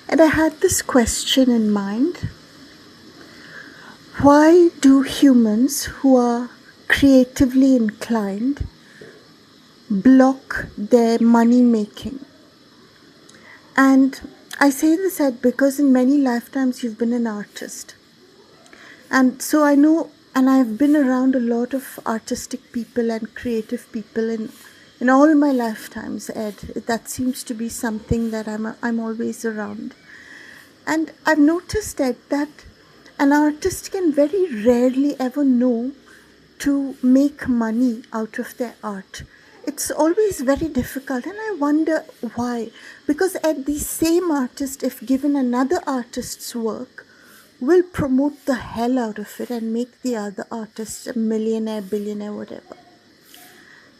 And I had this question in mind. Why do humans who are creatively inclined block their money making? And I say this because in many lifetimes you've been an artist. And so I know, and I've been around a lot of artistic people and creative people in all my lifetimes, Ed. That seems to be something that I'm always around. And I've noticed, Ed, that an artist can very rarely ever know to make money out of their art. It's always very difficult, and I wonder why. Because at the same artist, if given another artist's work, will promote the hell out of it and make the other artist a millionaire, billionaire, whatever.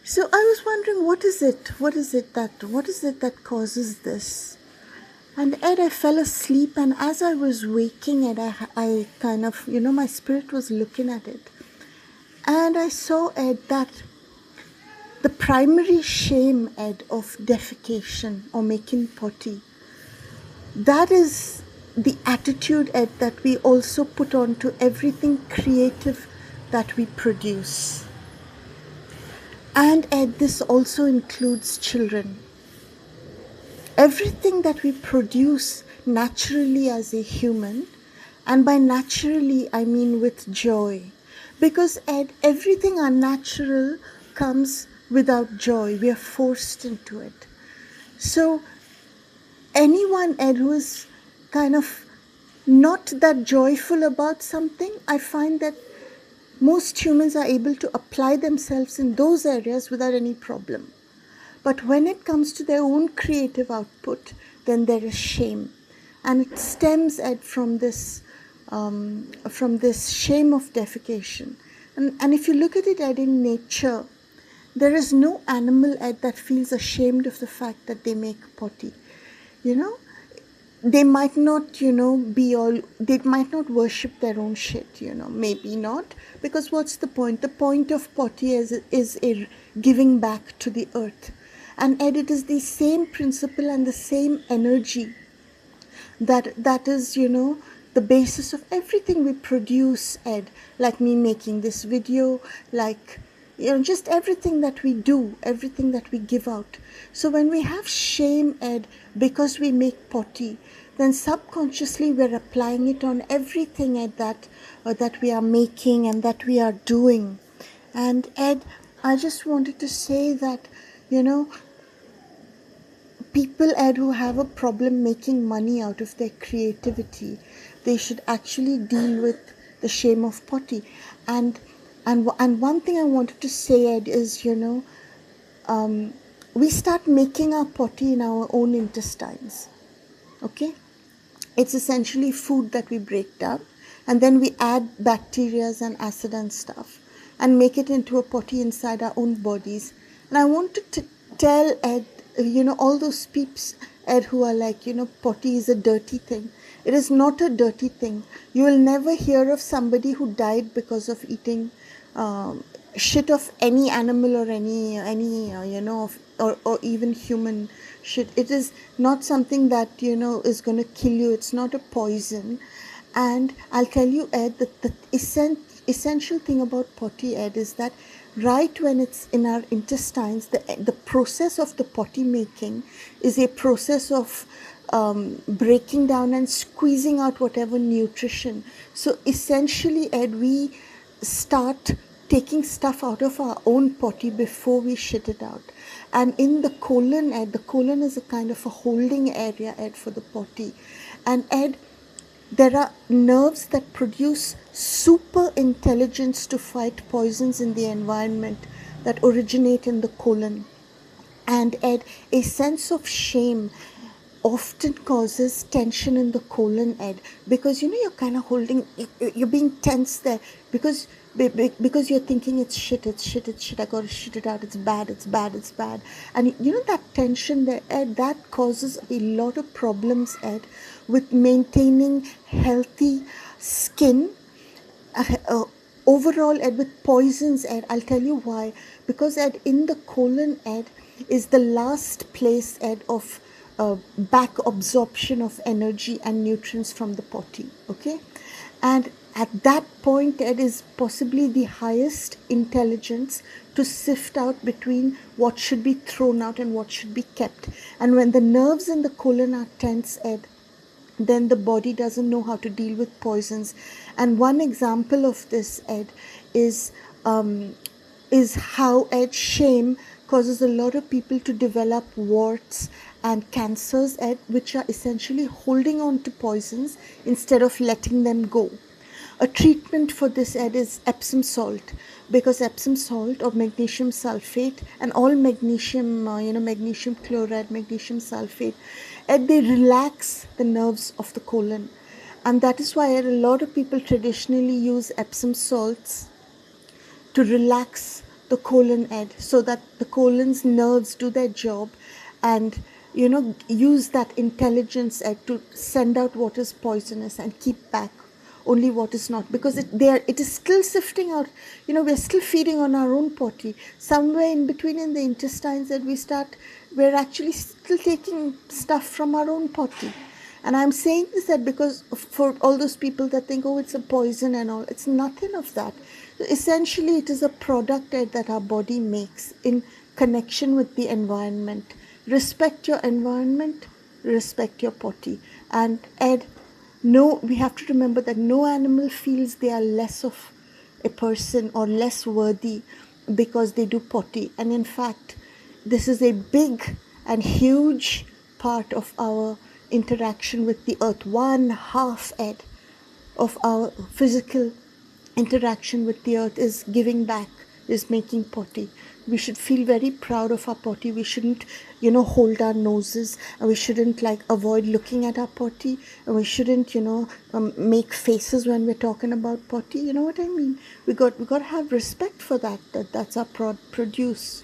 So I was wondering, what is it that causes this? And Ed, I fell asleep, and as I was waking, Ed, I kind of, my spirit was looking at it. And I saw, Ed, that the primary shame, Ed, of defecation or making potty, that is the attitude, Ed, that we also put on to everything creative that we produce. And Ed, this also includes children. Everything that we produce naturally as a human, and by naturally I mean with joy, because Ed, everything unnatural comes without joy. We are forced into it. So anyone, Ed, who is kind of not that joyful about something, I find that most humans are able to apply themselves in those areas without any problem. But when it comes to their own creative output, then there is shame. And it stems, Ed, from this shame of defecation. And if you look at it, Ed, in nature, there is no animal, Ed, that feels ashamed of the fact that they make potty. They might not, they might not worship their own shit, maybe not. Because what's the point? The point of potty is a giving back to the earth. And Ed, it is the same principle and the same energy that is, the basis of everything we produce, Ed. Like me making this video, like, just everything that we do, everything that we give out. So when we have shame, Ed, because we make potty, then subconsciously we're applying it on everything, Ed, that we are making and that we are doing. And Ed, I just wanted to say that, people, Ed, who have a problem making money out of their creativity, they should actually deal with the shame of potty. And one thing I wanted to say, Ed, is, we start making our potty in our own intestines. Okay? It's essentially food that we break down, and then we add bacteria and acid and stuff and make it into a potty inside our own bodies. And I wanted to tell, Ed, all those peeps, Ed, who are like, potty is a dirty thing. It is not a dirty thing. You will never hear of somebody who died because of eating shit of any animal or any or even human shit. It is not something that, is going to kill you. It's not a poison. And I'll tell you, Ed, that the essential thing about potty, Ed, is that right when it's in our intestines, the process of the potty making is a process of breaking down and squeezing out whatever nutrition. So essentially, Ed, we start taking stuff out of our own potty before we shit it out. And in the colon, Ed, the colon is a kind of a holding area, Ed, for the potty. And Ed, there are nerves that produce super intelligence to fight poisons in the environment that originate in the colon. And Ed, a sense of shame often causes tension in the colon, Ed, because you're kind of holding, you're being tense there because you're thinking it's shit, I gotta shit it out, it's bad. And that tension there, Ed, that causes a lot of problems, Ed, with maintaining healthy skin, overall, Ed, with poisons, Ed. I'll tell you why. Because, Ed, in the colon, Ed, is the last place, Ed, of back absorption of energy and nutrients from the potty. Okay, and at that point it is possibly the highest intelligence to sift out between what should be thrown out and what should be kept. And when the nerves in the colon are tense, Ed, then the body doesn't know how to deal with poisons. And one example of this, Ed, is um, is how, Ed, shame causes a lot of people to develop warts and cancers, Ed, which are essentially holding on to poisons instead of letting them go. A treatment for this, Ed, is Epsom salt, because Epsom salt or magnesium sulfate and all magnesium, magnesium chloride, magnesium sulfate, Ed, they relax the nerves of the colon. And that is why, Ed, a lot of people traditionally use Epsom salts to relax the colon, Ed, so that the colon's nerves do their job and use that intelligence, Ed, to send out what is poisonous and keep back only what is not, because it is still sifting out. We're still feeding on our own potty. Somewhere in between in the intestines that we're actually still taking stuff from our own potty. And I'm saying this that because for all those people that think, oh, it's a poison and all, it's nothing of that. Essentially, it is a product, Ed, that our body makes in connection with the environment. Respect your environment, respect your potty. And Ed, no, we have to remember that no animal feels they are less of a person or less worthy because they do potty. And in fact, this is a big and huge part of our interaction with the earth. 1/2, Ed, of our physical interaction with the earth is giving back, is making potty. We should feel very proud of our potty. We shouldn't, hold our noses, and we shouldn't avoid looking at our potty, and we shouldn't, make faces when we're talking about potty. You know what I mean? We got to have respect for that. That's our produce.